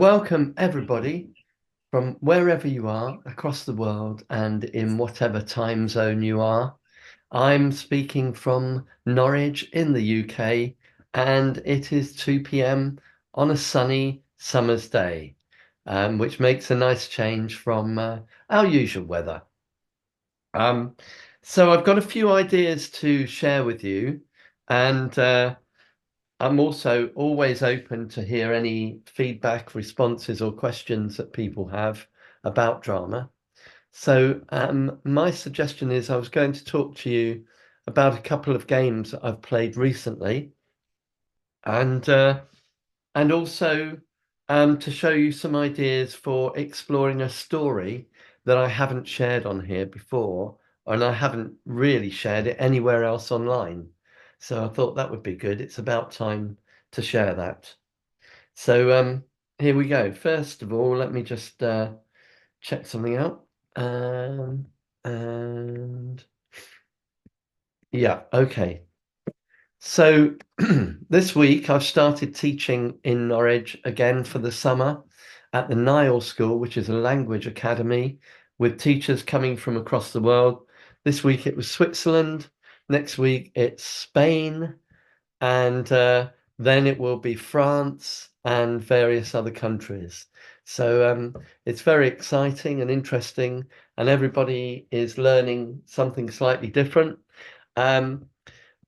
Welcome, everybody, from wherever you are across the world and in whatever time zone you are. I'm speaking from Norwich in the UK, and it is 2 p.m. on a sunny summer's day, which makes a nice change from our usual weather. Um, so I've got a few ideas to share with you, and I'm also always open to hear any feedback, responses, or questions that people have about drama. So, my suggestion is I was going to talk to you about a couple of games that I've played recently, and uh, and also to show you some ideas for exploring a story that I haven't shared on here before, and I haven't really shared it anywhere else online. So I thought that would be good. It's about time to share that. So here we go. First of all, let me just check something out. Um, and yeah, okay. So this week I've started teaching in Norwich again for the summer at the Nile School, which is a language academy with teachers coming from across the world. This week it was Switzerland. Next week it's Spain. And then it will be France and various other countries. So it's very exciting and interesting, and everybody is learning something slightly different. Um,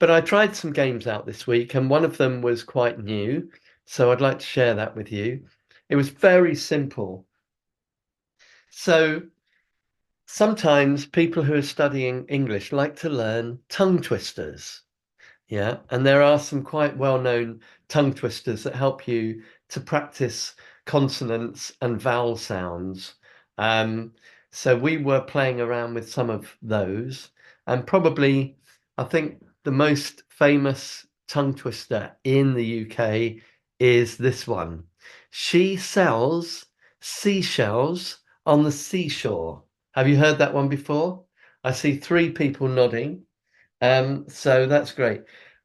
but I tried some games out this week, and one of them was quite new. So I'd like to share that with you. It was very simple. So sometimes people who are studying English like to learn tongue twisters. Yeah, and there are some quite well-known tongue twisters that help you to practice consonants and vowel sounds. Um, so we were playing around with some of those, and probably I think the most famous tongue twister in the UK is this one. She sells seashells on the seashore. Have you heard that one before? I see three people nodding. So that's great.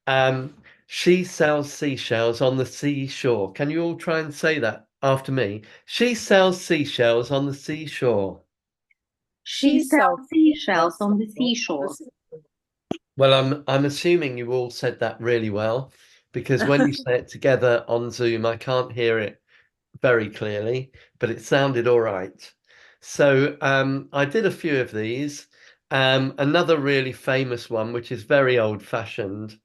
Um, she sells seashells on the seashore. Can you all try and say that after me? She sells seashells on the seashore. She sells seashells on the seashore. Well, I'm assuming you all said that really well, because when you say it together on Zoom, I can't hear it very clearly, but it sounded all right. So I did a few of these. Another really famous one, which is very old-fashioned,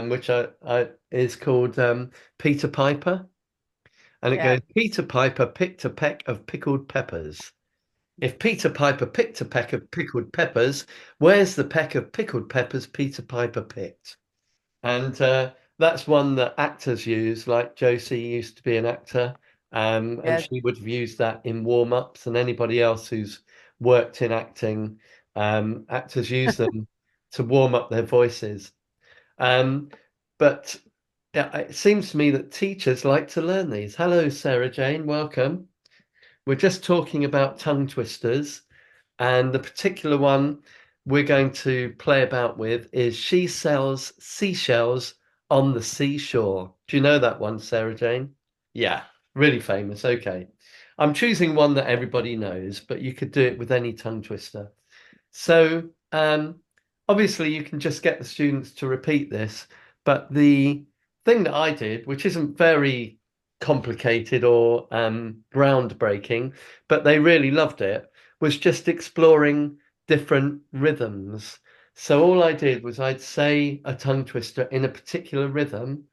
which I is called Peter Piper, and it Yeah. goes, Peter Piper picked a peck of pickled peppers. If Peter Piper picked a peck of pickled peppers, where's the peck of pickled peppers Peter Piper picked? And that's one that actors use, like Josie used to be an actor, and Yeah. she would have used that in warm-ups, and anybody else who's worked in acting, actors use them to warm up their voices. Um, but yeah, it seems to me that teachers like to learn these. Hello, Sarah Jane, welcome. We're just talking about tongue twisters, and the particular one we're going to play about with is She Sells Seashells on the Seashore. Do you know that one, Sarah Jane? Yeah, really famous. Okay. I'm choosing one that everybody knows, but you could do it with any tongue twister. So, obviously, you can just get the students to repeat this, but the thing that I did, which isn't very complicated or groundbreaking, but they really loved it, was just exploring different rhythms. So all I did was I'd say a tongue twister in a particular rhythm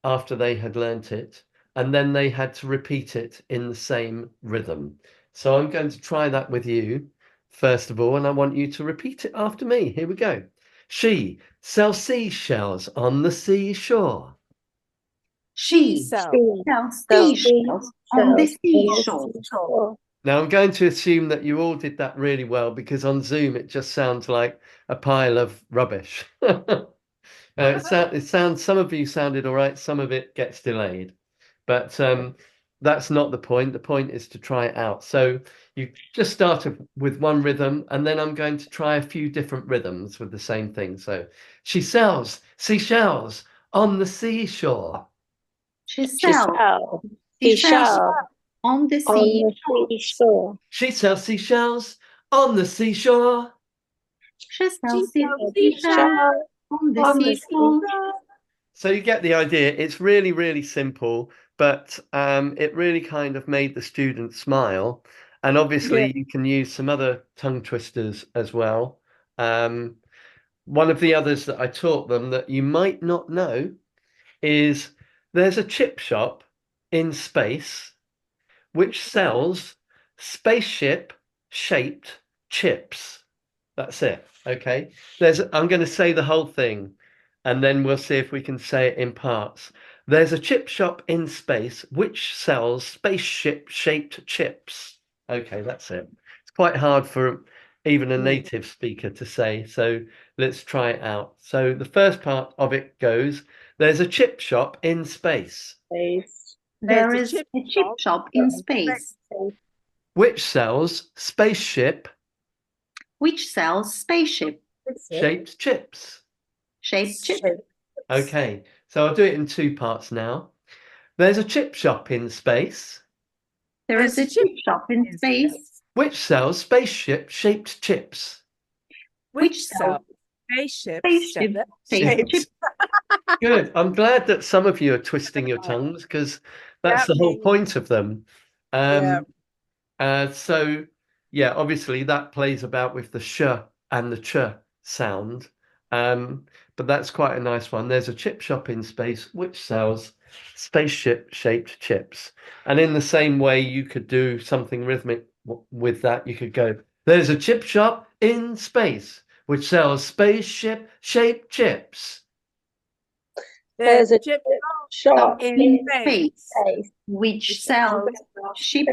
after they had learnt it, and then they had to repeat it in the same rhythm. So I'm going to try that with you first of all, and I want you to repeat it after me. Here we go. She sells seashells on the seashore. She So, sells so seashells on the shells on the seashore. seashore. Now I'm going to assume that you all did that really well because on Zoom it just sounds like a pile of rubbish. It sounds, some of you sounded all right, some of it gets delayed, but that's not the point. The point is to try it out. So you just start with one rhythm, and then I'm going to try a few different rhythms with the same thing. So she sells seashells on the seashore. She She sells sells seashells seashell On the seashore. She sells seashells on the seashore. She sells seashells seashells on the seashore. So you get the idea. It's really, really simple, but it really kind of made the students smile. And obviously, you can use some other tongue twisters as well. One of the others that I taught them that you might not know is there's a chip shop in space which sells spaceship shaped chips. That's it. Okay. I'm going to say the whole thing and then we'll see if we can say it in parts. There's a chip shop in space which sells spaceship shaped chips. Okay, that's it. It's quite hard for even a native speaker to say. So let's try it out. So the first part of it goes, there's a chip shop in space. There is a chip shop in space. Which sells spaceship shaped chips. Okay, so I'll do it in two parts now. There's a chip shop in space. There is a chip shop in space. Which sells spaceship shaped chips. Which sells spaceship shaped chips. Good. I'm glad that some of you are twisting your tongues because that's the whole point of them. So yeah, obviously that plays about with the sh and the ch sound. But that's quite a nice one. There's a chip shop in space which sells spaceship shaped chips. And in the same way, you could do something rhythmic with that. You could go, there's a chip shop in space which sells spaceship shaped chips. There's a chip shop in space which sells shaped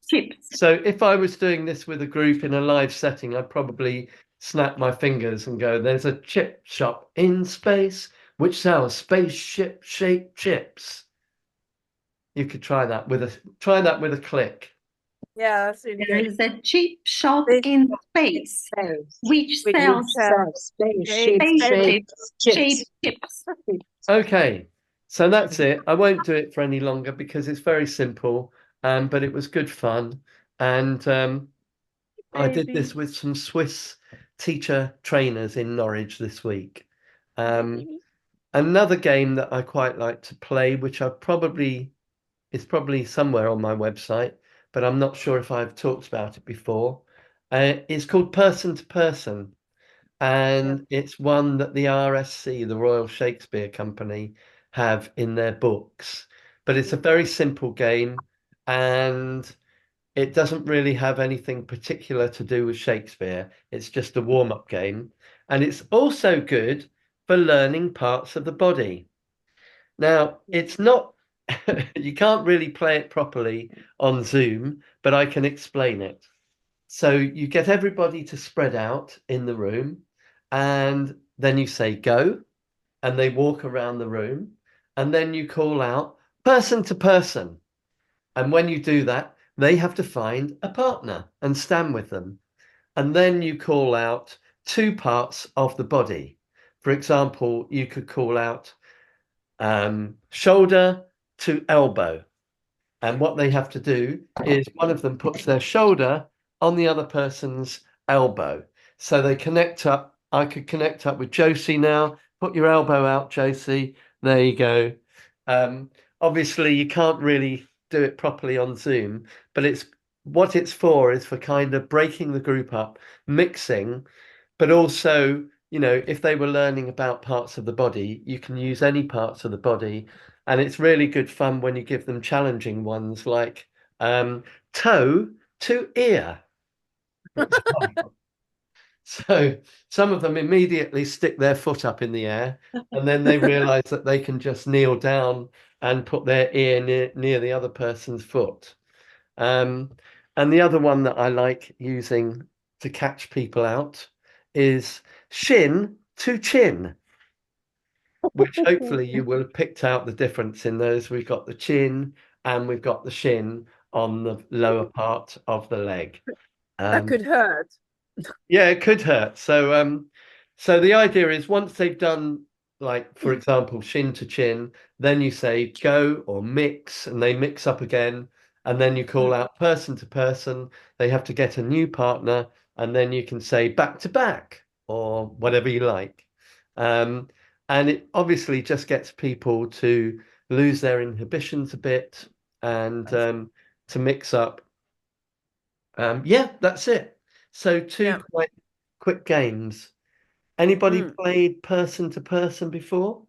chips. So if I was doing this with a group in a live setting, I'd probably snap my fingers and go, there's a chip shop in space which sells spaceship shaped chips. You could try that with a click. Yeah, that's really There good. is a chip shop in space which sells spaceship shaped chips. Okay, so that's it. I won't do it for any longer because it's very simple, but it was good fun. And I did this with some Swiss teacher trainers in Norwich this week. Another game that I quite like to play, which is probably somewhere on my website, but I'm not sure if I've talked about it before. It's called Person to Person, and it's one that the RSC, the Royal Shakespeare Company, have in their books. But it's a very simple game, and it doesn't really have anything particular to do with Shakespeare. It's just a warm-up game, and it's also good for learning parts of the body. Now, it's not, you can't really play it properly on Zoom, but I can explain it. So you get everybody to spread out in the room, and then you say go, and they walk around the room, and then you call out person to person. And when you do that, they have to find a partner and stand with them. And then you call out two parts of the body. For example, you could call out shoulder to elbow. And what they have to do is one of them puts their shoulder on the other person's elbow. So they connect up. I could connect up with Josie now. Put your elbow out, Josie. There you go. Obviously, you can't really do it properly on Zoom, but what it's for is for kind of breaking the group up, mixing, but also, if they were learning about parts of the body, you can use any parts of the body. And it's really good fun when you give them challenging ones like toe to ear. So some of them immediately stick their foot up in the air and then they realize that they can just kneel down and put their ear near the other person's foot. And the other one that I like using to catch people out is shin to chin, which hopefully you will have picked out the difference in those. We've got the chin and we've got the shin on the lower part of the leg. That could hurt. Yeah, it could hurt. So the idea is once they've done like, for example, shin to chin, then you say go or mix, and they mix up again, and then you call out person to person. They have to get a new partner, and then you can say back to back or whatever you like. And it obviously just gets people to lose their inhibitions a bit and to mix up. Yeah, that's it. So two quite quick games. Anybody played person to person before?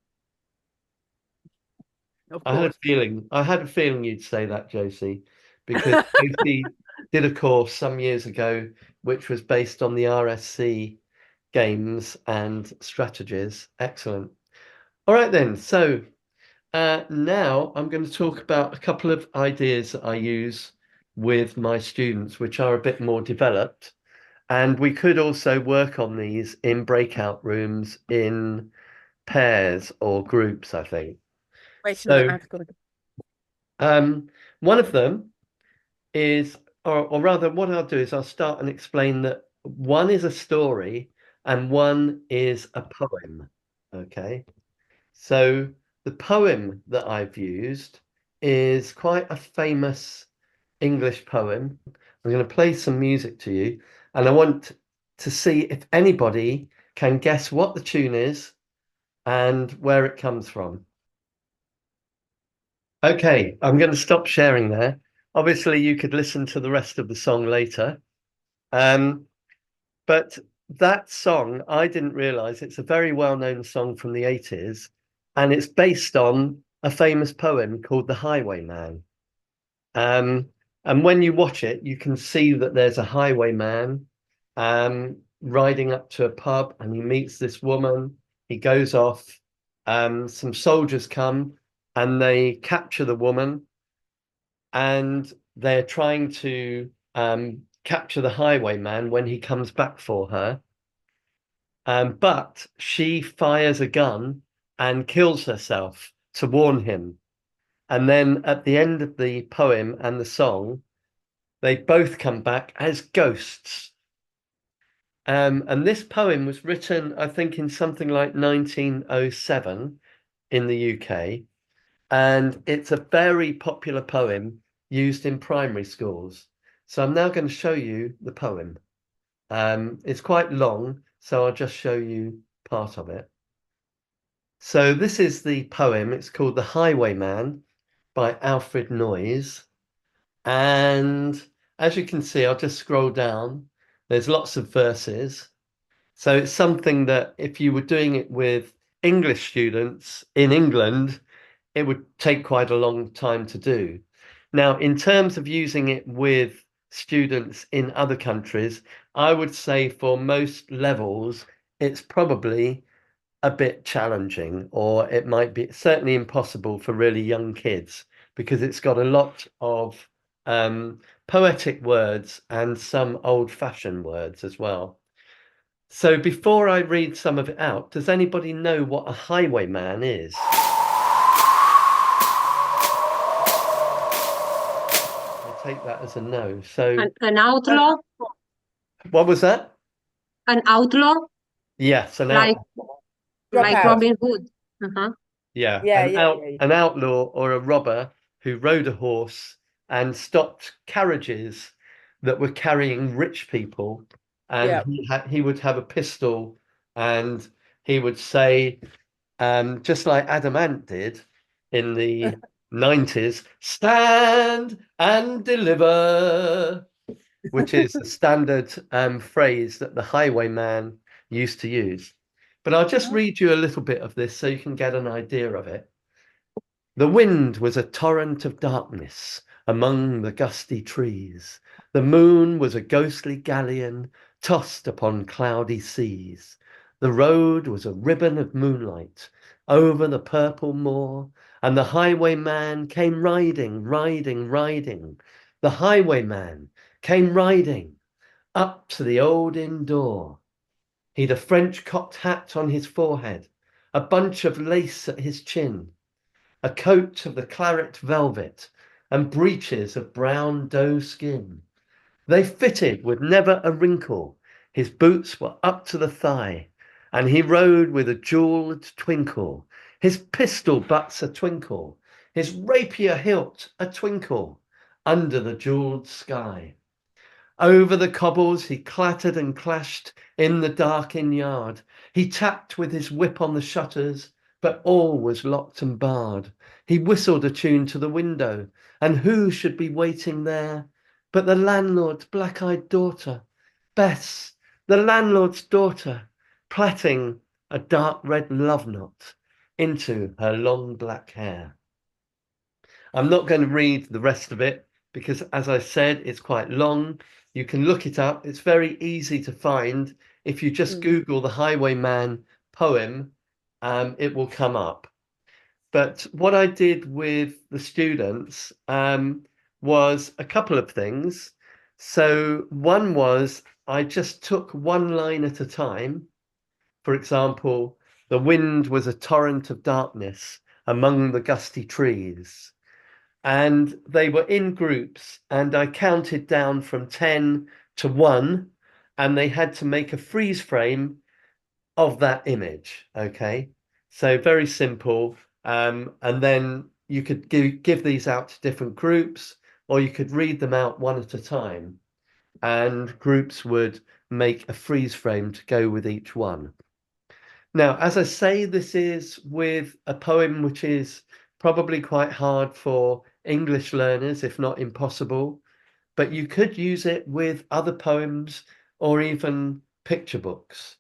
Of I had a course. feeling. I had a feeling you'd say that, Josie, because Josie did a course some years ago, which was based on the RSC games and strategies. Excellent. All right then. So now I'm going to talk about a couple of ideas that I use with my students, which are a bit more developed. And we could also work on these in breakout rooms in pairs or groups, I think. Wait a minute, So I've got to... one of them is, or rather, what I'll do is I'll start and explain that one is a story and one is a poem. Okay. So the poem that I've used is quite a famous English poem. I'm going to play some music to you, and I want to see if anybody can guess what the tune is and where it comes from. Okay, I'm going to stop sharing there. Obviously, you could listen to the rest of the song later. But that song, I didn't realize it's a very well-known song from the 80s, and it's based on a famous poem called The Highwayman. And when you watch it, you can see that there's a highwayman riding up to a pub, and he meets this woman. He goes off. Some soldiers come and they capture the woman, and they're trying to capture the highwayman when he comes back for her. But she fires a gun and kills herself to warn him. And then at the end of the poem and the song, they both come back as ghosts. And this poem was written, I think, in something like 1907 in the UK. And it's a very popular poem used in primary schools. So I'm now going to show you the poem. It's quite long, so I'll just show you part of it. So this is the poem. It's called The Highwayman by Alfred Noyes. And as you can see, I'll just scroll down. There's lots of verses. So it's something that if you were doing it with English students in England, it would take quite a long time to do. Now, in terms of using it with students in other countries, I would say for most levels, it's probably a bit challenging, or it might be certainly impossible for really young kids, because it's got a lot of poetic words and some old-fashioned words as well. So before I read some of it out, does anybody know what a highwayman is? I'll take that as a no. So An outlaw? what was that? An outlaw? Yes, an Like, outlaw. like Dropout. Robin Hood. Yeah, Yeah. an outlaw or a robber who rode a horse and stopped carriages that were carrying rich people, and he would have a pistol, and he would say, just like Adam Ant did in the 90s, stand and deliver, which is the standard phrase that the highwayman used to use. But I'll just read you a little bit of this so you can get an idea of it. The wind was a torrent of darkness among the gusty trees. The moon was a ghostly galleon tossed upon cloudy seas. The road was a ribbon of moonlight over the purple moor, and the highwayman came riding, riding, riding. The highwayman came riding up to the old inn door. He'd a French cocked hat on his forehead, a bunch of lace at his chin, a coat of the claret velvet, and breeches of brown doe skin. They fitted with never a wrinkle. His boots were up to the thigh, and he rode with a jewelled twinkle. His pistol butts a twinkle, his rapier hilt a twinkle, under the jewelled sky. Over the cobbles he clattered and clashed in the dark inn yard. He tapped with his whip on the shutters, but all was locked and barred. He whistled a tune to the window, and who should be waiting there but the landlord's black-eyed daughter, Bess, the landlord's daughter, plaiting a dark red love knot into her long black hair. I'm not going to read the rest of it because, as I said, it's quite long. You can look it up. It's very easy to find. If you just Google the Highwayman poem, it will come up. But what I did with the students was a couple of things. So one was I just took one line at a time. For example, the wind was a torrent of darkness among the gusty trees. And they were in groups, and I counted down from 10 to 1, and they had to make a freeze frame of that image. Okay, so very simple. And then you could give these out to different groups, or you could read them out one at a time, and groups would make a freeze frame to go with each one. Now, as I say, this is with a poem which is probably quite hard for English learners, if not impossible, but you could use it with other poems or even picture books.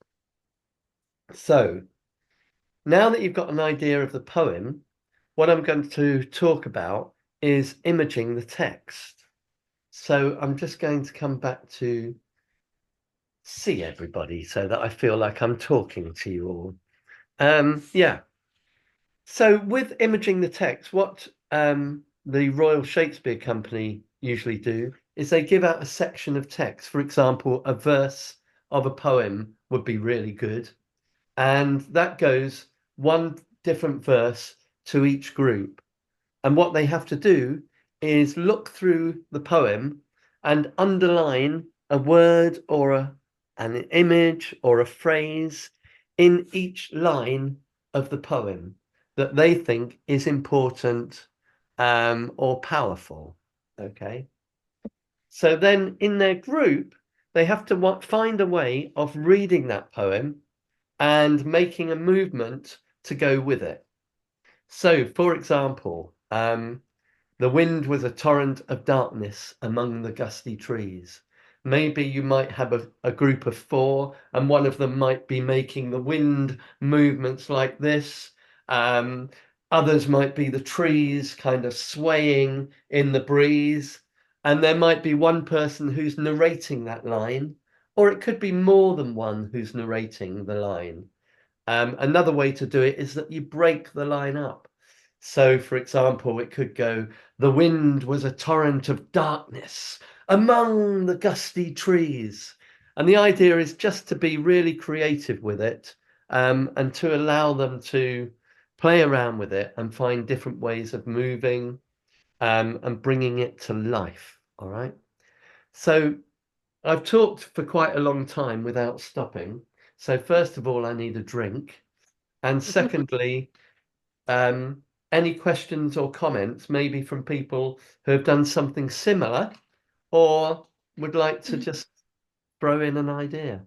So now that you've got an idea of the poem, what I'm going to talk about is imaging the text. So I'm just going to come back to see everybody so that I feel like I'm talking to you all. Yeah. So with imaging the text, what the Royal Shakespeare Company usually do is they give out a section of text. For example, a verse of a poem would be really good. And that goes one different verse to each group. And what they have to do is look through the poem and underline a word or an image or a phrase in each line of the poem that they think is important or powerful. Okay. So then in their group, they have to find a way of reading that poem and making a movement to go with it. So, for example, the wind was a torrent of darkness among the gusty trees. Maybe you might have a group of 4, and one of them might be making the wind movements like this. Others might be the trees kind of swaying in the breeze. And there might be one person who's narrating that line, or it could be more than one who's narrating the line. Another way to do it is that you break the line up. So, for example, it could go, the wind was a torrent of darkness among the gusty trees. And the idea is just to be really creative with it and to allow them to play around with it and find different ways of moving and bringing it to life. All right. So I've talked for quite a long time without stopping. So first of all, I need a drink. And secondly, any questions or comments, maybe from people who have done something similar or would like to just throw in an idea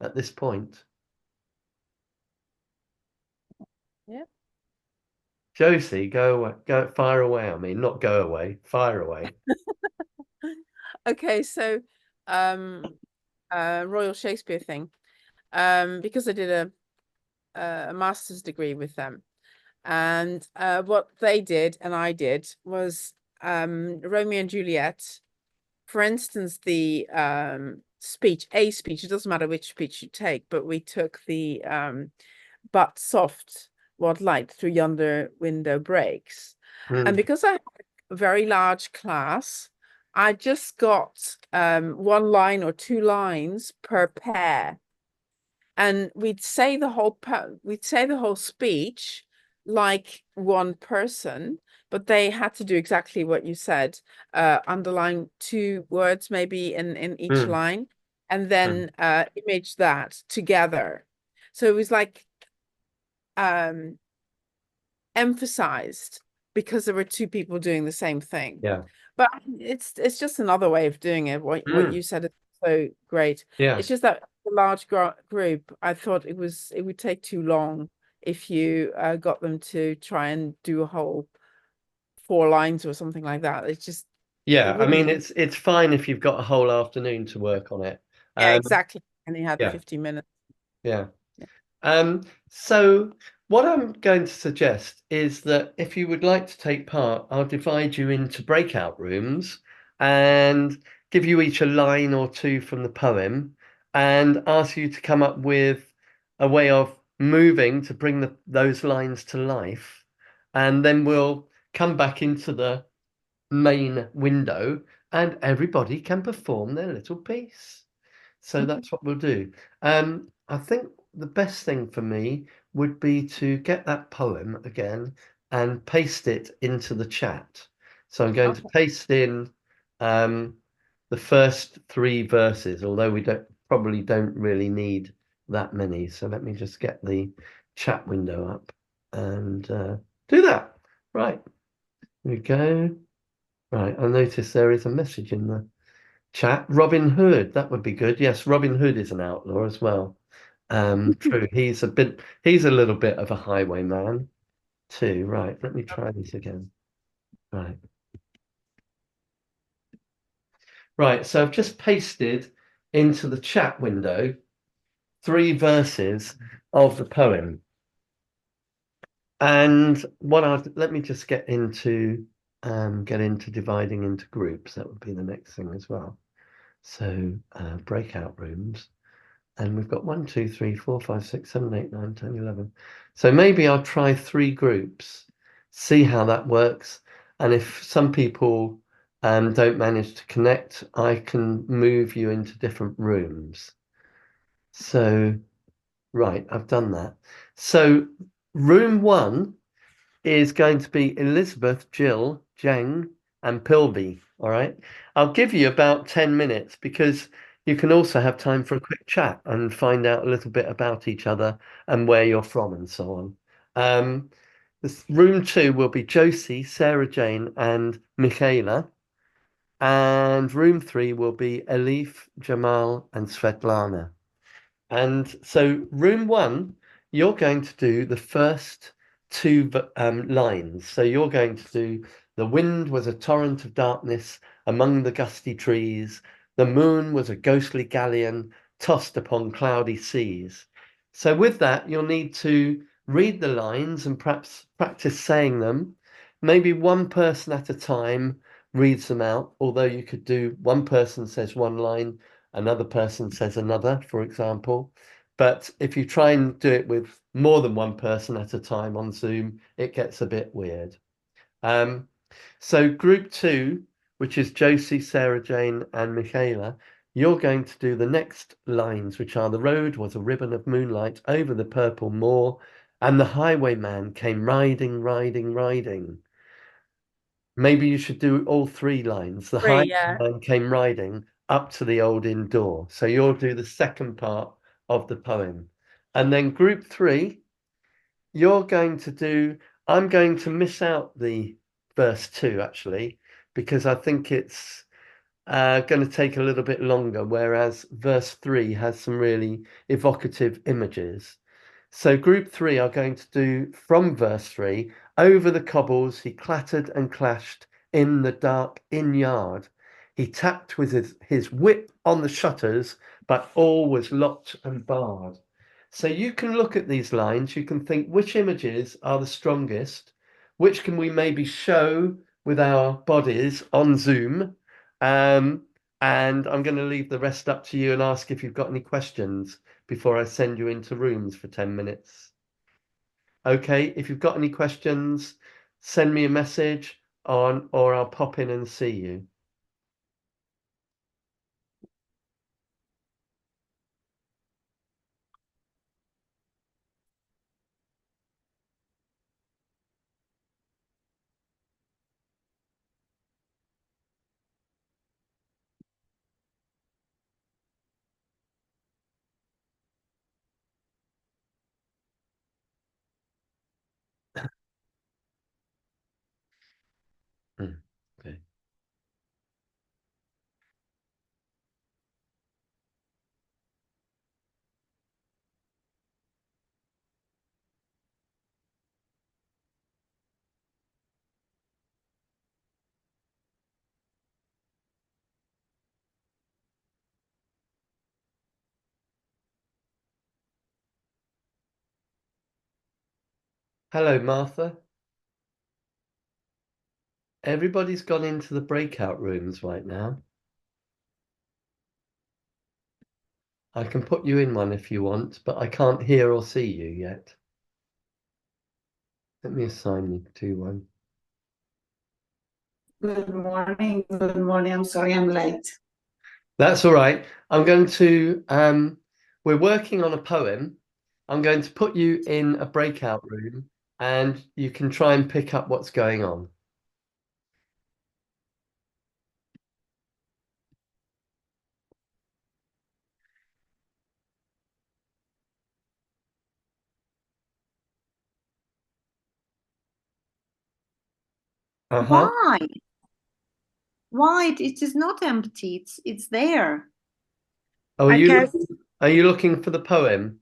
at this point? Yeah. Josie, go fire away. I mean, not go away, fire away. Okay, so Royal Shakespeare thing. Because I did a master's degree with them. And what they did and I did was Romeo and Juliet. For instance, the speech, it doesn't matter which speech you take, but we took the but soft, what light through yonder window breaks. And because I had a very large class, I just got 1 line or 2 lines per pair. And we'd say the whole speech like one person, but they had to do exactly what you said, underline 2 words maybe in each line, and then image that together. So it was like emphasized because there were two people doing the same thing. Yeah. But it's just another way of doing it. What you said is so great. Yeah. It's just that a large group, I thought it would take too long if you got them to try and do a whole 4 lines or something like that. It's just Yeah, I mean wouldn't. it's fine if you've got a whole afternoon to work on it. Yeah, exactly. And you had Yeah. 50 minutes. Yeah. Yeah. So what I'm going to suggest is that if you would like to take part, I'll divide you into breakout rooms and give you each a line or two from the poem and ask you to come up with a way of moving to bring those lines to life. And then we'll come back into the main window and everybody can perform their little piece. So that's what we'll do. I think the best thing for me would be to get that poem again and paste it into the chat. So I'm going to paste in the first 3 verses, although we probably don't really need that many. So let me just get the chat window up and do that. Right, here we go. Right, I notice there is a message in the chat. Robin Hood, that would be good. Yes, Robin Hood is an outlaw as well. True. He's a little bit of a highwayman too. Right, let me try this again. Right. Right, so I've just pasted into the chat window 3 verses of the poem. And let me just get into dividing into groups. That would be the next thing as well. So breakout rooms. And we've got 1, 2, 3, 4, 5, 6, 7, 8, 9, 10, 11. So maybe I'll try 3 groups, see how that works. And if some people don't manage to connect, I can move you into different rooms. So, right, I've done that. So room 1 is going to be Elizabeth, Jill, Jeng, and Pilby. All right. I'll give you about 10 minutes because you can also have time for a quick chat and find out a little bit about each other and where you're from and so on. This room 2 will be Josie, Sarah Jane, and Michaela. And room 3 will be Elif, Jamal, and Svetlana. And so room 1, you're going to do the first 2 lines. So you're going to do the wind was a torrent of darkness among the gusty trees. The moon was a ghostly galleon tossed upon cloudy seas. So with that, you'll need to read the lines and perhaps practice saying them. Maybe one person at a time reads them out, although you could do one person says one line, another person says another, for example. But if you try and do it with more than one person at a time on Zoom, it gets a bit weird. So group 2, which is Josie, Sarah Jane, and Michaela, you're going to do the next lines, which are the road was a ribbon of moonlight over the purple moor, and the highwayman came riding, riding, riding. Maybe you should do all 3 lines. The 3, yeah. highwayman came riding up to the old inn door. So you'll do the second part of the poem. And then group 3, I'm going to miss out the verse 2 actually, because I think it's going to take a little bit longer, whereas verse 3 has some really evocative images. So group 3 are going to do from verse 3, over the cobbles he clattered and clashed in the dark inn yard. He tapped with his whip on the shutters, but all was locked and barred. So you can look at these lines, you can think which images are the strongest, which can we maybe show with our bodies on Zoom. And I'm going to leave the rest up to you and ask if you've got any questions before I send you into rooms for 10 minutes. Okay, if you've got any questions, send me a message or I'll pop in and see you. Hello, Martha. Everybody's gone into the breakout rooms right now. I can put you in one if you want, but I can't hear or see you yet. Let me assign you to one. Good morning. Good morning. I'm sorry I'm late. That's all right. I'm going to, we're working on a poem. I'm going to put you in a breakout room and you can try and pick up what's going on. Uh-huh. Why? Why? It is not empty. It's there. Oh, I are you looking for the poem?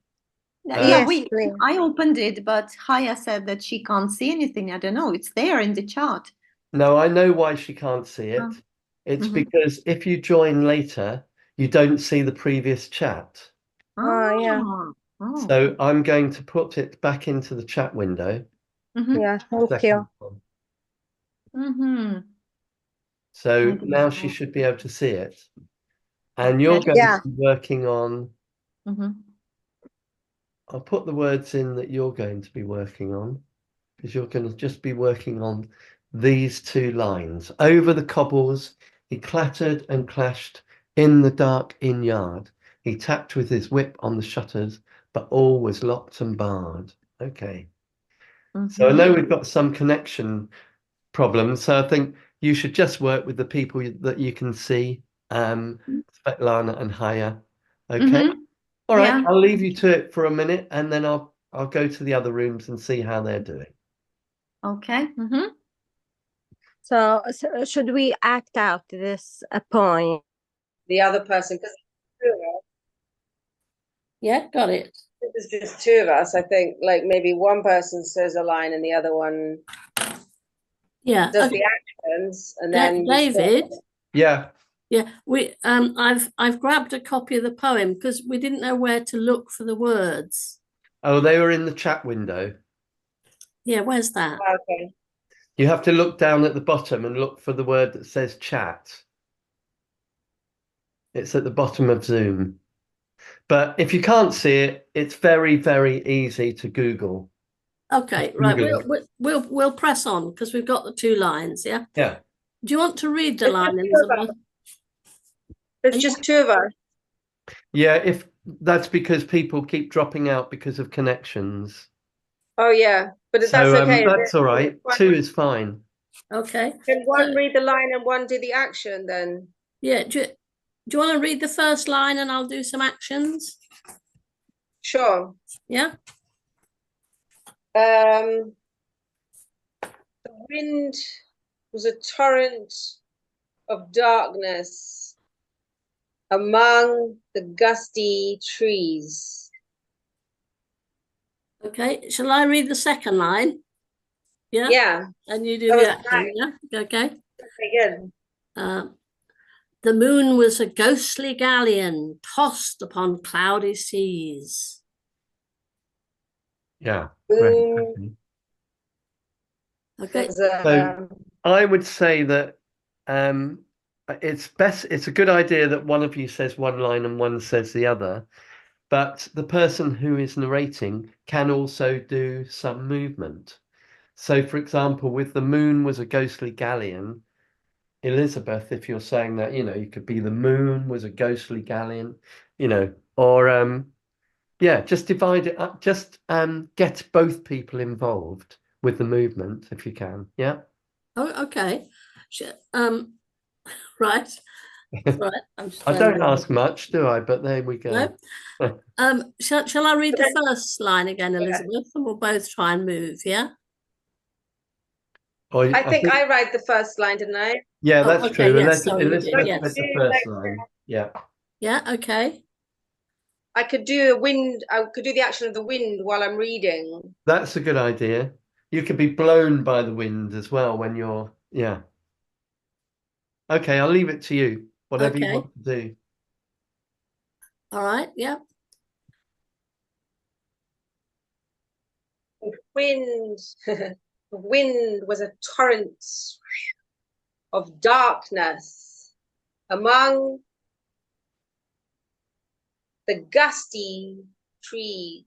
Yeah, Yes, please. I opened it, but Haya said that she can't see anything. I don't know. It's there in the chart. No, I know why she can't see it. Oh. It's Mhm. because if you join later, you don't see the previous chat. Oh, yeah. Oh. So I'm going to put it back into the chat window. Mhm. Yeah, thank Second you. one. Mhm. So I don't now she know. should be able to see it. And you're Okay. going Yeah. to be working on, Mhm. I'll put the words in that you're going to be working on, because you're going to just be working on these two lines. Over the cobbles, he clattered and clashed in the dark inn yard. He tapped with his whip on the shutters, but all was locked and barred. Okay. So I Mhm. know we've got some connection problems. So I think you should just work with the people that you can see, Svetlana and Haya. Okay. Mhm. All right. Yeah. I'll leave you to it for a minute and then I'll go to the other rooms and see how they're doing. Okay. Mhm. So, should we act out this poem? The other person, because Yeah, got it. there's just two of us, I think, like maybe one person says a line and the other one Yeah. does Okay. the actions, and then David. Yeah. Yeah, I've grabbed a copy of the poem because we didn't know where to look for the words. Oh, they were in the chat window. Yeah, where's that? Okay. You have to look down at the bottom and look for the word that says chat. It's at the bottom of Zoom. But if you can't see it, it's very, very easy to Google. Okay, right. Google it. We'll press on because we've got the two lines. Yeah. Yeah. Do you want to read the It's line, just two of Elizabeth? us. There's just two of us. Yeah, if that's because people keep dropping out because of connections. Oh yeah, but that's So okay. that's all right. Two is fine. Okay. Can one read the line and one do the action then? Yeah. Do you want to read the first line and I'll do some actions? Sure. Yeah. The wind was a torrent of darkness among the gusty trees. Okay. Shall I read the second line? Yeah. Yeah, And you do that the was action. Yeah. Okay. very good. The moon was a ghostly galleon tossed upon cloudy seas. Yeah, great. Okay. So I would say that it's a good idea that one of you says one line and one says the other, but the person who is narrating can also do some movement. So, for example, with the moon was a ghostly galleon, Elizabeth, if you're saying that, you could be the moon was a ghostly galleon, or yeah, just divide it up, just get both people involved with the movement if you can. Yeah. Oh, okay. Right. Right. I don't ask much, do I? But there we go. No. Shall I read the first line again, Elizabeth? And we'll both try and move, yeah? I think I write the first line, didn't I? Yeah, that's okay, true. yes, sorry, you did, Elizabeth yes. read the first line. Yeah. Yeah, okay. I could do I could do the action of the wind while I'm reading. That's a good idea. You could be blown by the wind as well when you're, yeah. Okay, I'll leave it to you. Whatever you Okay. want to do. All right, yeah. wind. The wind was a torrent of darkness among the gusty trees.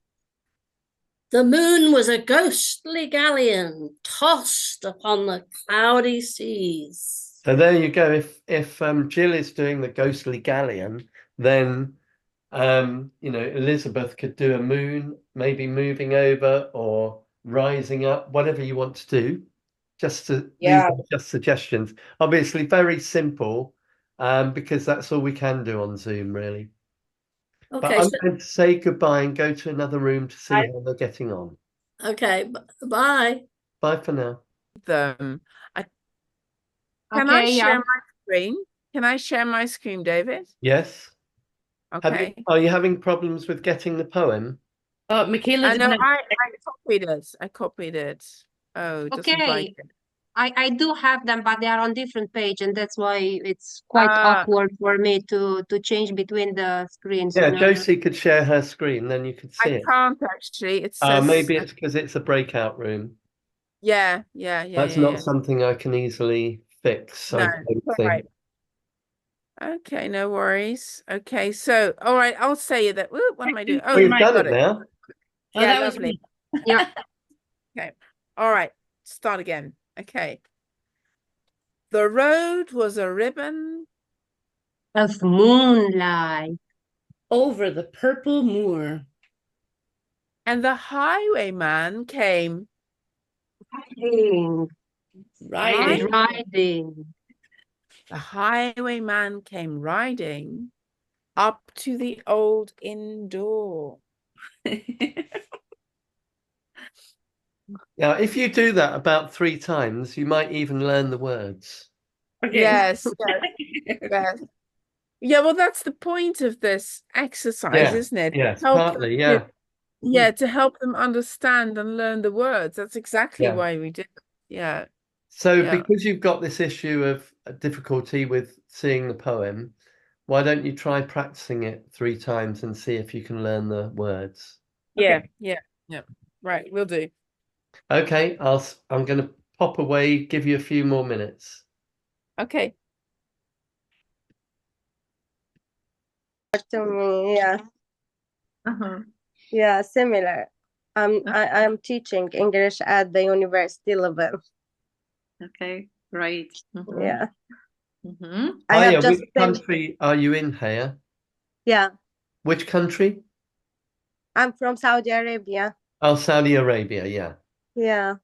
The moon was a ghostly galleon tossed upon the cloudy seas. So there you go. If Jill is doing the ghostly galleon, then Elizabeth could do a moon, maybe moving over or rising up, whatever you want to do. These are just suggestions. Obviously, very simple, because that's all we can do on Zoom, really. But Okay, I'm going to say goodbye and go to another room to see how they're getting on. okay, bye. Bye for now. Can I share my screen? Can I share my screen, David? Yes. Okay. Are you having problems with getting the poem? Michaela, I know I copied it. I copied it. Oh, it doesn't like it. I do have them, but they are on different page, and that's why it's quite awkward for me to change between the screens. Yeah, you know? Josie could share her screen, then you could see it. I can't actually. It says Maybe it's because it's a breakout room. yeah. That's not something I can easily fix, I don't think. Right. Okay, no worries. Okay, so all right, I'll say that. Ooh, what am I doing? Oh, We've I done got it now. Oh, Yeah, that was lovely. me. Yeah. Okay. All right. Start again. Okay. The road was a ribbon Of moonlight. Over the purple moor. and the highwayman came Riding. Riding. And riding. the highwayman came riding up to the old inn door. Now, if you do that about 3 times, you might even learn the words. Okay. Yes, yes. Yeah, well, that's the point of this exercise, isn't it? Yes, Help partly, them yeah. to help them understand and learn the words. That's exactly why we do it. Yeah. So because you've got this issue of difficulty with seeing the poem, why don't you try practicing it 3 times and see if you can learn the words? Yeah. Right, we'll do. Okay, I'm going to pop away, give you a few more minutes. Okay. To me, yeah, similar. I'm teaching English at the university level. Okay, great. Yeah. I Haya, have just which finished. country are you in, Haya? Yeah, Which country? I'm from Saudi Arabia. Oh, Saudi Arabia, yeah. Yeah.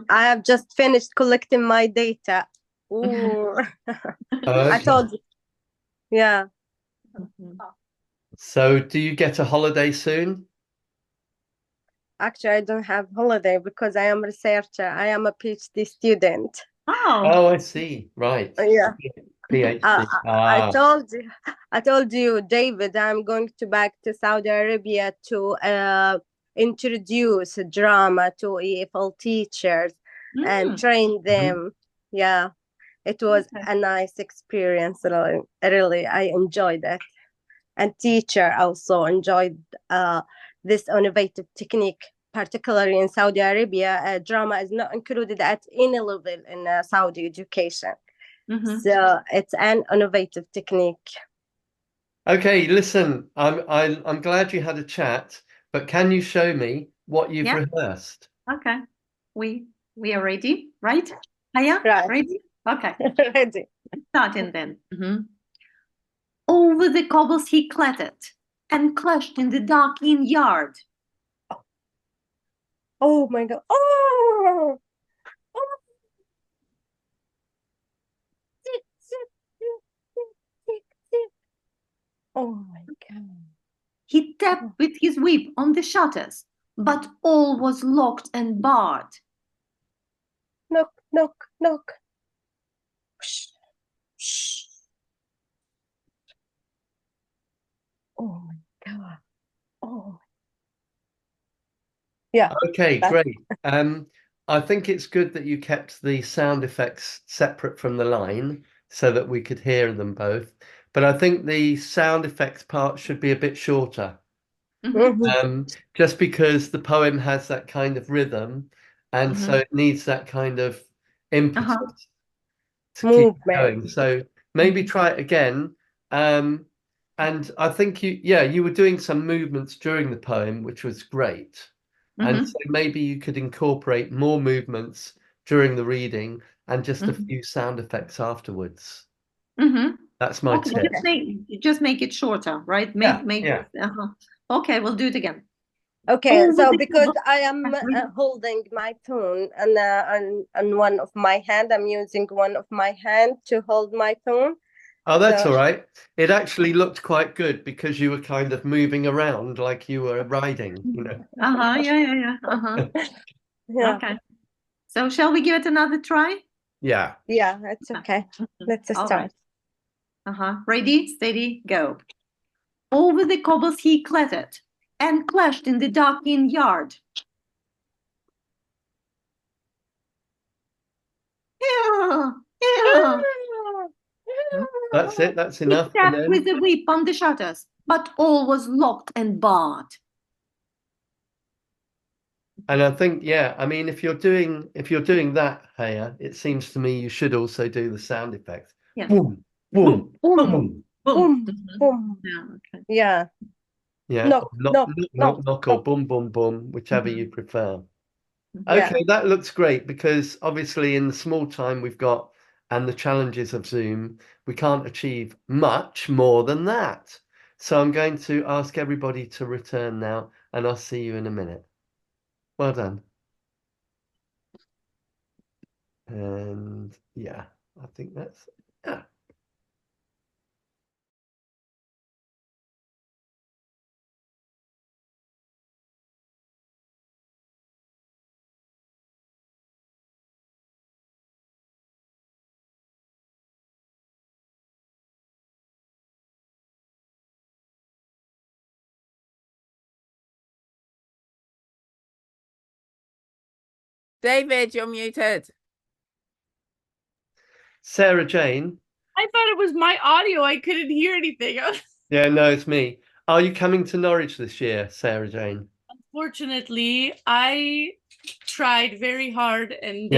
I have just finished collecting my data. Ooh. I told you. Yeah. So do you get a holiday soon? Actually, I don't have holiday because I am a researcher. I am a PhD student. Oh, I see. Right. Yeah. PhD. I told you, David, I'm going back to Saudi Arabia to introduce drama to EFL teachers and train them. Yeah, it was a nice experience. Really, I enjoyed it. And teacher also enjoyed this innovative technique, particularly in Saudi Arabia. Drama is not included at any level in Saudi education. So it's an innovative technique. Okay, listen, I'm glad you had a chat, but can you show me what you've rehearsed? Okay, we are ready, right? Haya, Right. ready? Okay, Ready. starting then. Over the cobbles he clattered and clashed in the dark inn yard. Oh my God. Oh! Tick, tick, tick, tick, tick. Oh my God. He tapped with his whip on the shutters, but all was locked and barred. Knock, knock, knock. Shh, shh. Oh my God. Oh. Yeah. Okay, great. I think it's good that you kept the sound effects separate from the line so that we could hear them both. But I think the sound effects part should be a bit shorter. just because the poem has that kind of rhythm, and so it needs that kind of impetus to keep going. So maybe try it again. And I think you were doing some movements during the poem, which was great. And so maybe you could incorporate more movements during the reading and just a few sound effects afterwards. That's my tip. Just make it shorter, right? Okay, we'll do it again. Okay, so because I am holding my phone and one of my hand, I'm using one of my hand to hold my phone. Oh, that's all right. It actually looked quite good because you were kind of moving around like you were riding, you know. Yeah. Okay. So shall we give it another try? Yeah. Yeah, that's okay. Let's start. Ready, steady, go. Over the cobbles he clattered and clashed in the darkened yard. That's it. That's enough. He tapped with the whip on the shutters, but all was locked and barred. And I think, I mean, if you're doing that, Haya, it seems to me you should also do the sound effects. Yeah. Boom, boom, boom, boom, boom. Yeah. Yeah. Knock, Knock, or boom, boom, boom, whichever you prefer. Yeah. Okay, that looks great because obviously in the small time we've got and the challenges of Zoom, we can't achieve much more than that. So I'm going to ask everybody to return now, and I'll see you in a minute. Well done. And I think that's David, you're muted. Sarah Jane. I thought it was my audio. I couldn't hear anything. Yeah, no, it's me. Are you coming to Norwich this year, Sarah Jane? Unfortunately, I tried very hard and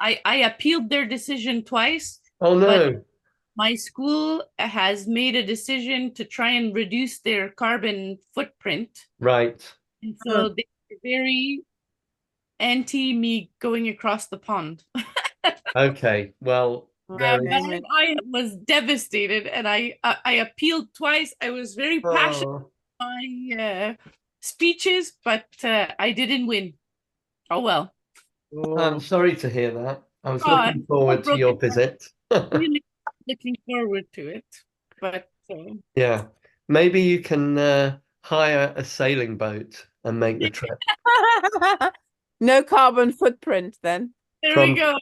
I appealed their decision twice. Oh no. But my school has made a decision to try and reduce their carbon footprint. Right. And so they're very anti me going across the pond. Okay, well, I was devastated, and I appealed twice. I was very passionate in my speeches, but I didn't win. Oh well. I'm sorry to hear that. I was looking forward to your visit. Really looking forward to it, but yeah, maybe you can hire a sailing boat and make the trip. No carbon footprint then. There we go.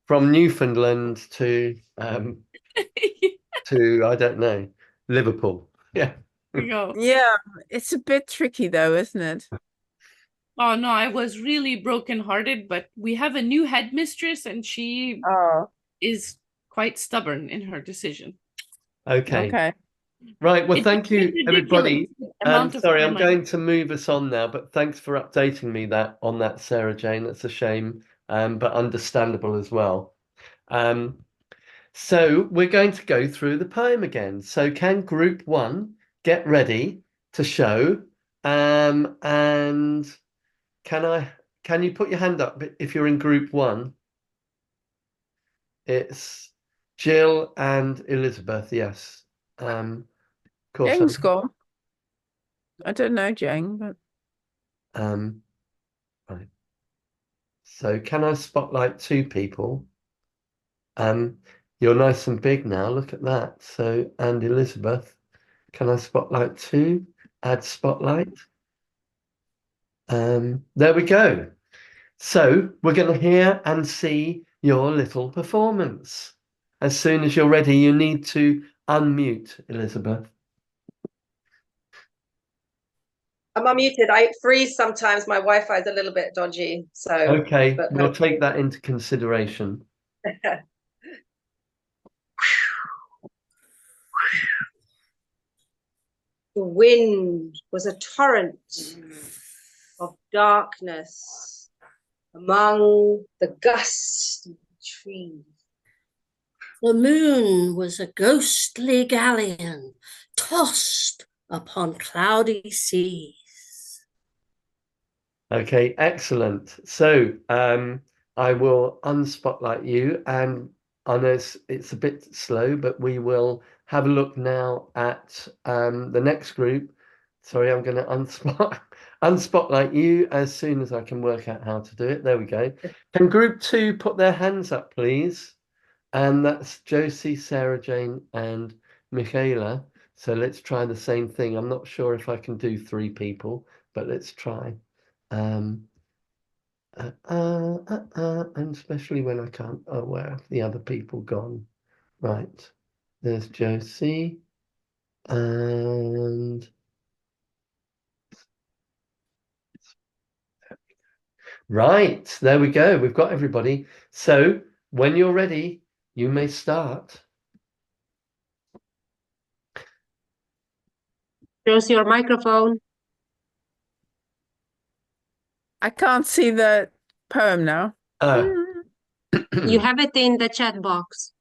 From Newfoundland to to I don't know, Liverpool. Yeah. There we go. Yeah, it's a bit tricky though, isn't it? Oh no, I was really brokenhearted, but we have a new headmistress and she is quite stubborn in her decision. Okay. Right, well, thank you, everybody. Sorry, I'm going to move us on now, but thanks for updating me on that, Sarah Jane. That's a shame, but understandable as well. So we're going to go through the poem again. So can group one get ready to show? And can you put your hand up if you're in group one? It's Jill and Elizabeth, yes. Of course. Jang's gone. I don't know Jang, but right. So can I spotlight two people? You're nice and big now, look at that. So, and Elizabeth, can I spotlight two? Add spotlight. There we go. So we're going to hear and see your little performance. As soon as you're ready, you need to unmute, Elizabeth. I'm unmuted. I freeze sometimes. My Wi-Fi is a little bit dodgy. So okay, we'll take that into consideration. The wind was a torrent of darkness among the gusty trees. The moon was a ghostly galleon tossed upon cloudy seas. Okay, excellent. So I will unspotlight you, and I know it's a bit slow, but we will have a look now at the next group. Sorry, I'm going to unspotlight you as soon as I can work out how to do it. There we go. Can group 2 put their hands up, please? And that's Josie, Sarah Jane, and Michaela. So let's try the same thing. I'm not sure if I can do 3 people, but let's try. And especially when I can't. Oh, where have the other people gone? Right, there's Josie, and right, there we go. We've got everybody. So when you're ready, you may start. Close your microphone. I can't see the poem now. You have it in the chat box.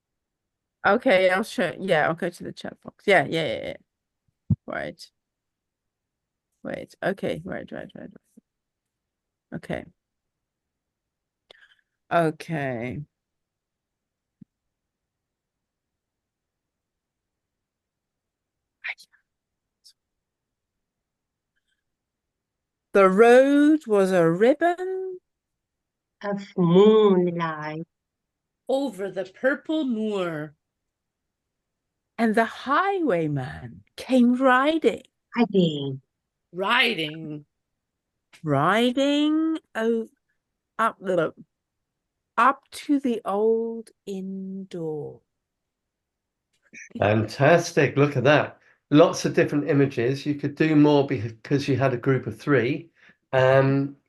Okay, I'll show. Yeah, I'll go to the chat box. Yeah. Right. Wait. Okay. Right. Okay. Okay. The road was a ribbon Of moonlight. Over the purple moor. and the highwayman came riding Again. Riding. up to the old inn door. Fantastic. Look at that. Lots of different images. You could do more because you had a group of 3.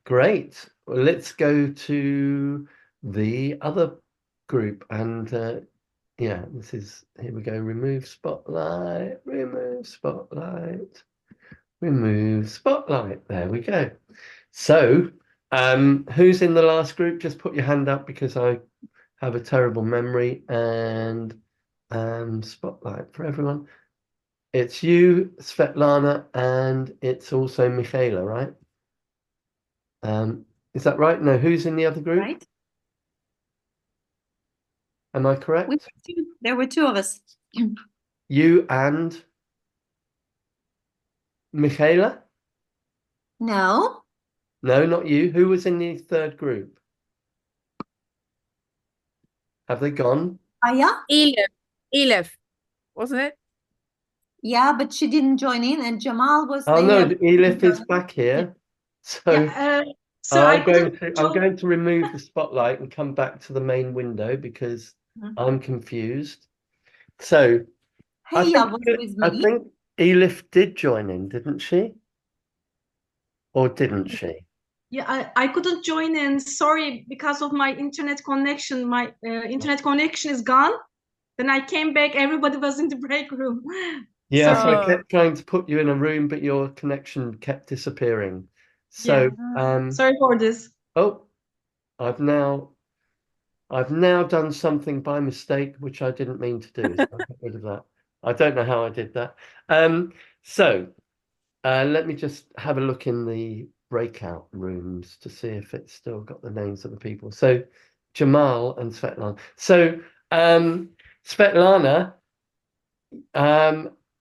Great. Well, let's go to the other group. And yeah, here we go. Remove spotlight, remove spotlight, remove spotlight. There we go. So who's in the last group? Just put your hand up because I have a terrible memory. And spotlight for everyone. It's you, Svetlana, and it's also Michaela, right? Is that right? No, who's in the other group? Right. Am I correct? There were 2 of us. You and Michaela? No. No, not you. Who was in the third group? Have they gone? Aya? Elif, wasn't it? Yeah, but she didn't join in, and Jamal was Oh there. no, Elif is back here. So Yeah, so I I'm couldn't going to remove the spotlight and come back to the main window because Mhm. I'm confused. So I Heya think, was with I me. think Elif did join in, didn't she? Or didn't she? Yeah, I couldn't join in. Sorry, because of my internet connection. My internet connection is gone. Then I came back. Everybody was in the break room. Yeah, so I Oh. kept trying to put you in a room, but your connection kept disappearing. So, Sorry for this. oh, I've now done something by mistake, which I didn't mean to do. So I'll get rid of that. I don't know how I did that. So let me just have a look in the breakout rooms to see if it's still got the names of the people. So Jamal and Svetlana. So Svetlana,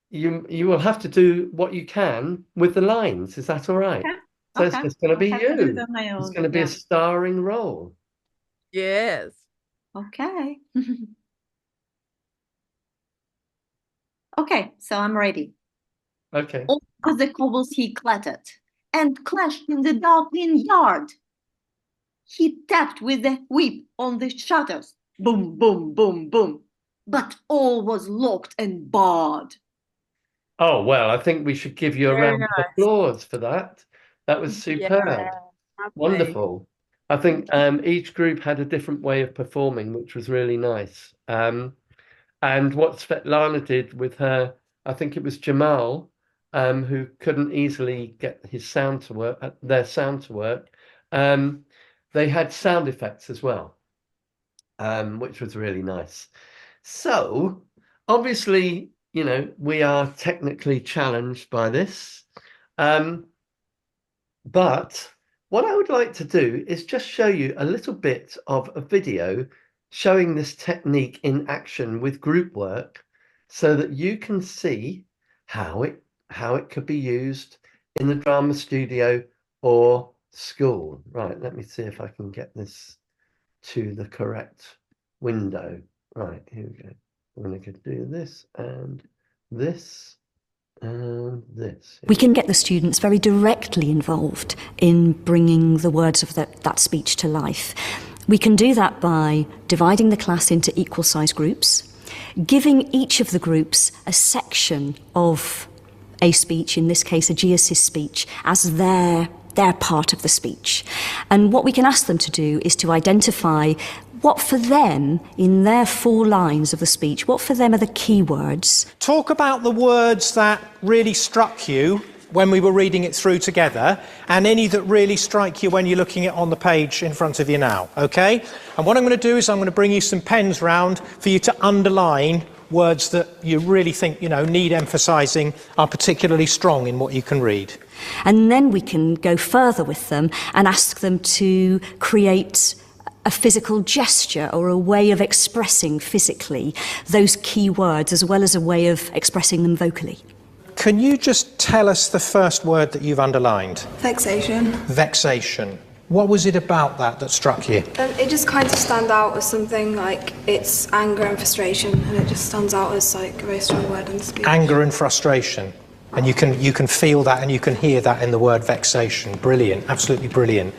you will have to do what you can with the lines. Is that all right? Okay. So it's just going to be I'll have to do it you. on my It's own. going to be a starring role. Yes. Okay. Okay, so I'm ready. Okay. Over the cobbles he clattered and clashed in the darkening yard. He tapped with the whip on the shutters. Boom, boom, boom, boom. But all was locked and barred. Oh, well, I think we should give you a Very round of applause for that. That was superb. lovely. Wonderful. I think each group had a different way of performing, which was really nice. And what Svetlana did with her, I think it was Jamal, who couldn't easily get their sound to work, they had sound effects as well, which was really nice. So obviously, you know, we are technically challenged by this. But what I would like to do is just show you a little bit of a video showing this technique in action with group work, so that you can see how it could be used in the drama studio or school. Right, let me see if I can get this to the correct window. Right, here we go. I'm going to do this and this. And this. We can get the students very directly involved in bringing the words of that speech to life. We can do that by dividing the class into equal size groups, giving each of the groups a section of a speech, in this case a G-assist speech, as their part of the speech. And what we can ask them to do is to identify what for them, in their 4 lines of the speech, what for them are the key words. Talk about the words that really struck you when we were reading it through together, and any that really strike you when you're looking at it on the page in front of you now, okay? And what I'm going to do is I'm going to bring you some pens round for you to underline words that you really think, you know, need emphasising, are particularly strong in what you can read. And then we can go further with them and ask them to create a physical gesture or a way of expressing physically those key words, as well as a way of expressing them vocally. Can you just tell us the first word that you've underlined? Vexation. Vexation. What was it about that struck you? It just kind of stands out as something like it's anger and frustration, and it just stands out as like a very strong word in the speech. Anger and frustration. And you can feel that and you can hear that in the word vexation. Brilliant, absolutely brilliant.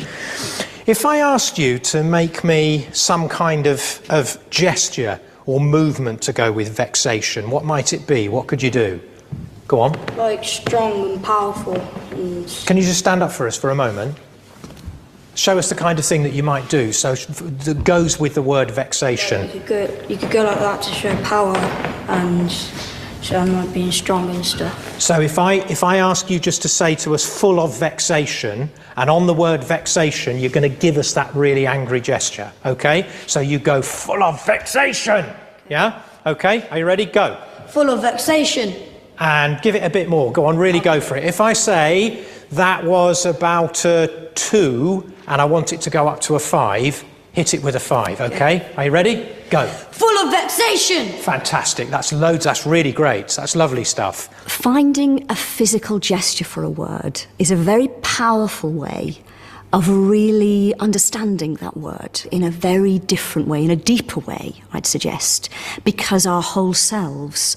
If I asked you to make me some kind of gesture or movement to go with vexation, what might it be? What could you do? Go on. Like strong and powerful. Can you just stand up for us for a moment? Show us the kind of thing that you might do, so that goes with the word vexation. You could go like that to show power and show I'm like being strong and stuff. So if I ask you just to say to us full of vexation, and on the word vexation you're going to give us that really angry gesture, okay? So you go full of vexation, yeah? Okay, are you ready? Go. Full of vexation. And give it a bit more. Go on, really go for it. If I say that was about a 2 and I want it to go up to a 5, hit it with a 5, okay? Are you ready? Go. Full of vexation. Fantastic. That's loads. That's really great. That's lovely stuff. Finding a physical gesture for a word is a very powerful way of really understanding that word in a very different way, in a deeper way, I'd suggest, because our whole selves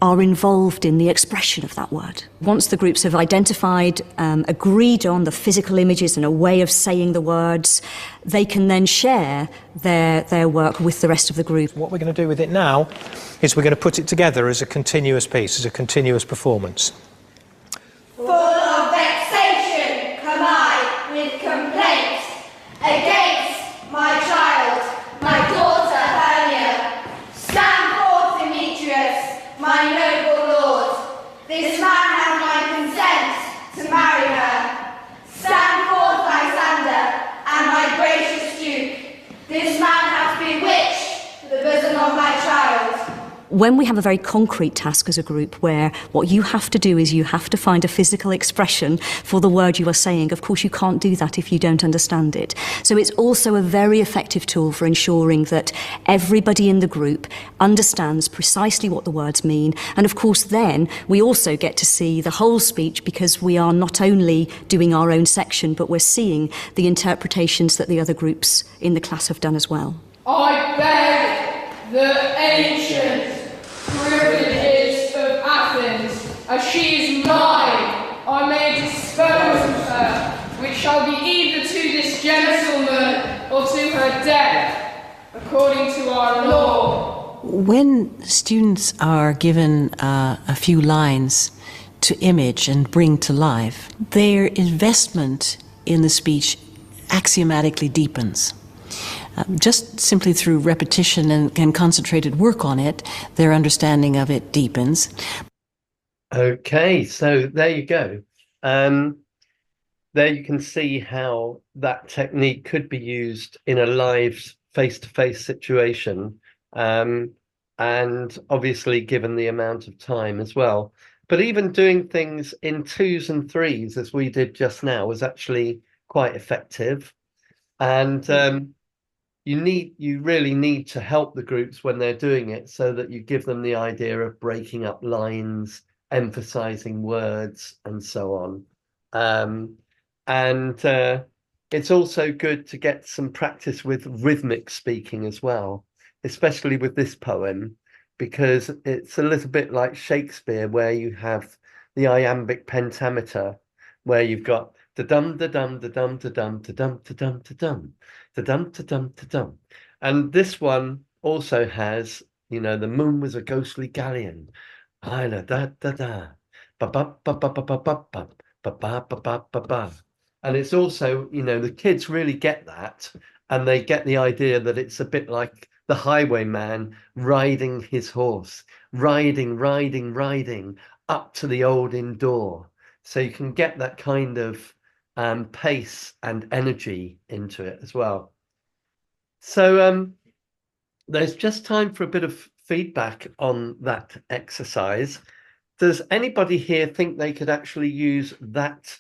are involved in the expression of that word. Once the groups have identified, agreed on the physical images and a way of saying the words, they can then share their work with the rest of the group. What we're going to do with it now is we're going to put it together as a continuous piece, as a continuous performance. Full of vexation come I with complaints against my child, my daughter Hermia. Stand forth, Demetrius, my noble lord. This man has my consent to marry her. Stand forth, Lysander, and my gracious duke. This man hath bewitched the bosom of my child. When we have a very concrete task as a group where what you have to do is you have to find a physical expression for the word you are saying, of course you can't do that if you don't understand it. So it's also a very effective tool for ensuring that everybody in the group understands precisely what the words mean. And of course then we also get to see the whole speech, because we are not only doing our own section, but we're seeing the interpretations that the other groups in the class have done as well. I beg the ancient privileges of Athens, as she is mine, I may dispose of her, which shall be either to this gentleman or to her death, according to our law. When students are given a few lines to image and bring to life, their investment in the speech axiomatically deepens. Just simply through repetition and concentrated work on it, their understanding of it deepens. Okay, so there you go. There you can see how that technique could be used in a live face-to-face situation, and obviously given the amount of time as well. But even doing things in twos and threes, as we did just now, was actually quite effective. And you really need to help the groups when they're doing it, so that you give them the idea of breaking up lines, emphasizing words, and so on. And it's also good to get some practice with rhythmic speaking as well, especially with this poem, because it's a little bit like Shakespeare, where you have the iambic pentameter, where you've got da dum da dum da dum da dum da dum da dum da dum da dum da dum da dum. And this one also has, the moon was a ghostly galleon. I da da da da ba ba ba ba ba ba ba ba ba ba ba ba ba. And it's also, the kids really get that, and they get the idea that it's a bit like the highwayman riding his horse, riding up to the old inn door. So you can get that kind of pace and energy into it as well. So there's just time for a bit of feedback on that exercise. Does anybody here think they could actually use that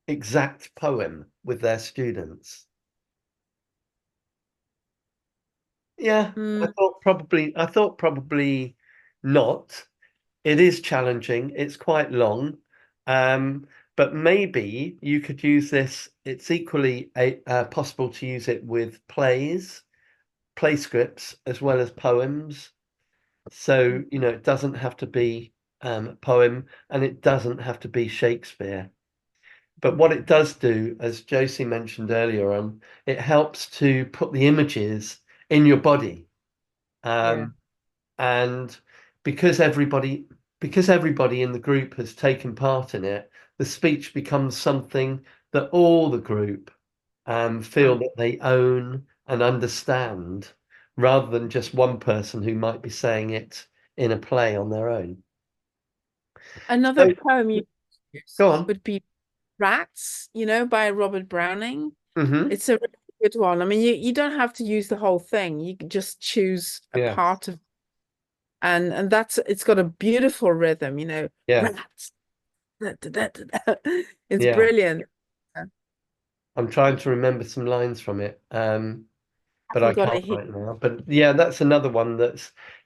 exact poem with their students? Yeah, I thought probably not. It is challenging. It's quite long. But maybe you could use this. It's equally possible to use it with plays, play scripts, as well as poems. So, it doesn't have to be a poem, and it doesn't have to be Shakespeare. But what it does do, as Josie mentioned earlier on, it helps to put the images in your body. And because everybody in the group has taken part in it, the speech becomes something that all the group feel that they own and understand, rather than just one person who might be saying it in a play on their own. Another poem you go on would be Rats, by Robert Browning. Mm-hmm. It's a really good one. I mean, you don't have to use the whole thing. You can just choose a part of, and it's got a beautiful rhythm, Rats. It's brilliant. I'm trying to remember some lines from it, but I got can't it here. right now. But yeah, that's another one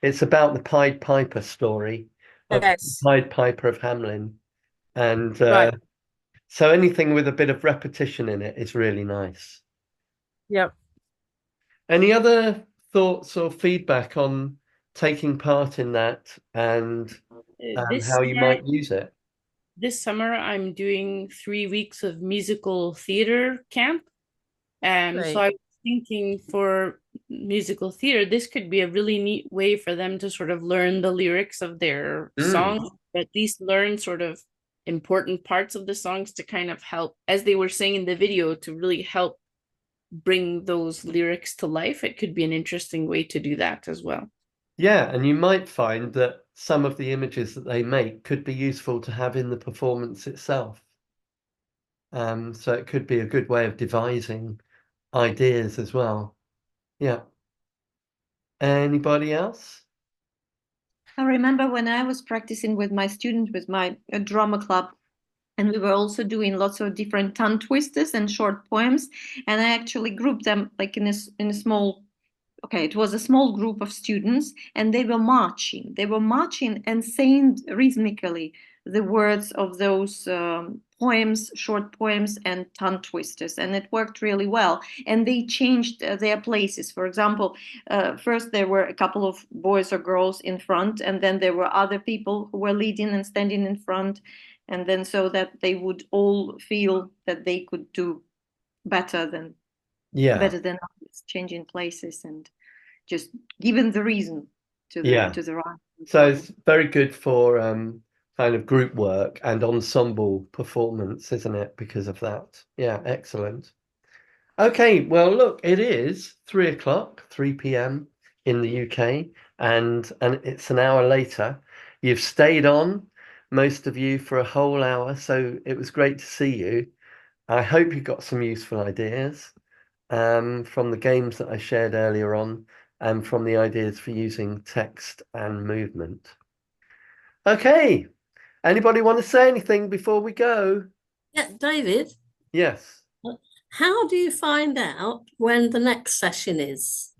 it's about the Pied Piper story of Pied Piper of Hamelin. And so anything with a bit of repetition in it is really nice. Yep. Any other thoughts or feedback on taking part in that, and how you might use it? This summer, I'm doing 3 weeks of musical theater camp. So I was thinking, for musical theater, this could be a really neat way for them to sort of learn the lyrics of their songs, or at least learn sort of important parts of the songs to kind of help, as they were saying in the video, to really help bring those lyrics to life. It could be an interesting way to do that as well. Yeah, and you might find that some of the images that they make could be useful to have in the performance itself. So it could be a good way of devising ideas as well. Yeah. Anybody else? I remember when I was practicing with my student, with my drama club, and we were also doing lots of different tongue twisters and short poems. And I actually grouped them like in a small, it was a small group of students, and they were marching. They were marching and saying rhythmically the words of those poems, short poems, and tongue twisters, and it worked really well. And they changed their places. For example, first there were a couple of boys or girls in front, and then there were other people who were leading and standing in front, and then so that they would all feel that they could do better than others, changing places and just giving the reason to the rhyme. So it's very good for kind of group work and ensemble performance, isn't it? Because of that. Yeah, excellent. Okay, well, look, it is 3 o'clock, 3 p.m. in the UK, and it's an hour later. You've stayed on. most of you, for a whole hour. So it was great to see you. I hope you got some useful ideas from the games that I shared earlier on and from the ideas for using text and movement. Okay. Anybody want to say anything before we go? Yeah, David. Yes. How do you find out when the next session is?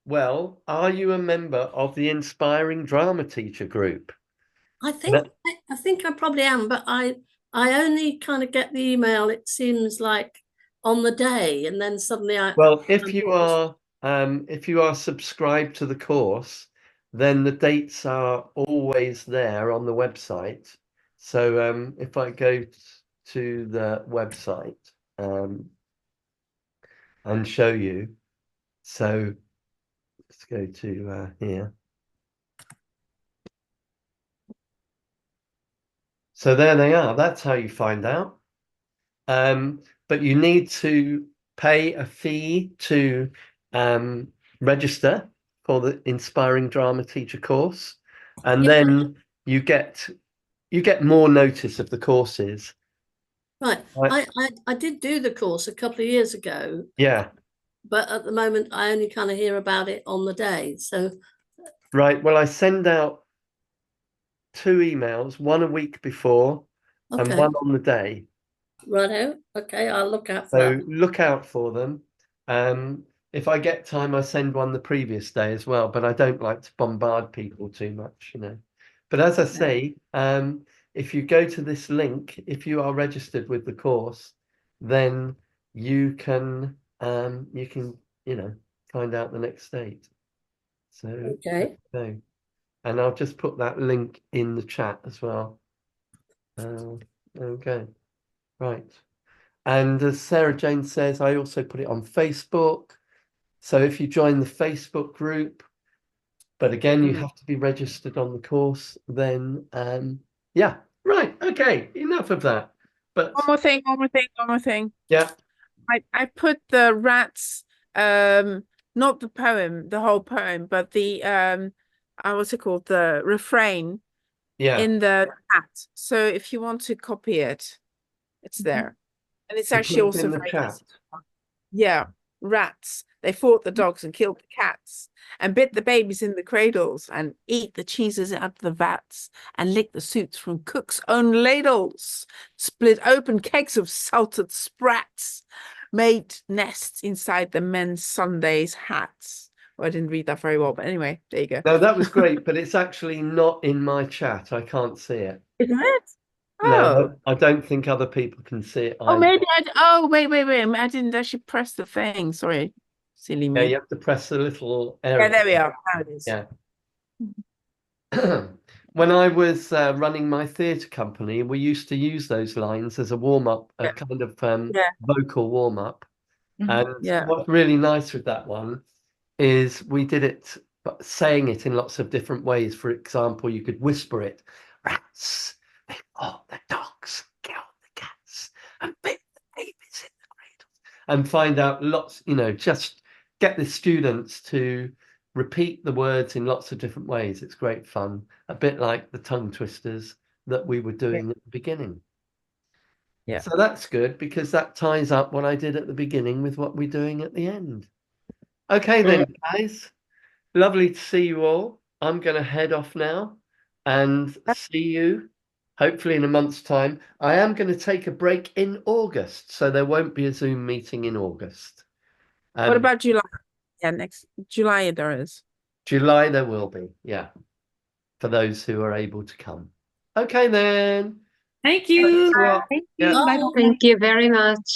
Well, are you a member of the Inspiring Drama Teacher group? I think I probably am, but I only kind of get the email, it seems like, on the day, and then suddenly Well, if you are subscribed to the course, then the dates are always there on the website. So if I go to the website and show you, so let's go to here. So there they are. That's how you find out. But you need to pay a fee to register for the Inspiring Drama Teacher course, and then you get more notice of the courses. Right. I did do the course a couple of years ago. Yeah. But at the moment, I only kind of hear about it on the day. So. Right. Well, I send out 2 emails, one a week before and one on the day. Righto. Okay, I'll look out for So that. look out for them. If I get time, I send one the previous day as well, but I don't like to bombard people too much, you know. But as I say, if you go to this link, if you are registered with the course, then you can you know, find out the next date. So okay. And I'll just put that link in the chat as well. Okay. Right. And as Sarah Jane says, I also put it on Facebook. So if you join the Facebook group, but again, you have to be registered on the course, then yeah, right. Okay, enough of that. But one more thing. Yeah. I put the rats, not the poem, the whole poem, but the what's it called? The refrain in the chat. So if you want to copy it, it's there. And it's actually also in the very chat. easy. Yeah, rats. They fought the dogs and killed the cats and bit the babies in the cradles and eat the cheeses out of the vats and lick the suits from cooks' own ladles, split open kegs of salted sprats, made nests inside the men's Sundays hats. Well, I didn't read that very well, but anyway, there you go. No, that was great, but it's actually not in my chat. I can't see it. Isn't it? No, I don't think other people can see it either. Oh, maybe wait. I didn't actually press the thing. Sorry. Silly me. Yeah, you have to press the little arrow. Yeah, there we are. Now it is. Yeah. When I was running my theatre company, we used to use those lines as a warm-up, a kind of vocal warm-up. And what's really nice with that one is we did it, saying it in lots of different ways. For example, you could whisper it, rats, they fought the dogs, killed the cats, and bit the babies in the cradles, and find out lots, you know, just get the students to repeat the words in lots of different ways. It's great fun, a bit like the tongue twisters that we were doing at the beginning. Yeah. So that's good because that ties up what I did at the beginning with what we're doing at the end. Okay then, guys. Lovely to see you all. I'm going to head off now and see you hopefully in a month's time. I am going to take a break in August, so there won't be a Zoom meeting in August. What about July? Yeah, next July there is. July there will be, yeah, for those who are able to come. Okay then. Thank you. Thanks a lot. Thank you. Yeah. Bye-bye. Thank you very much.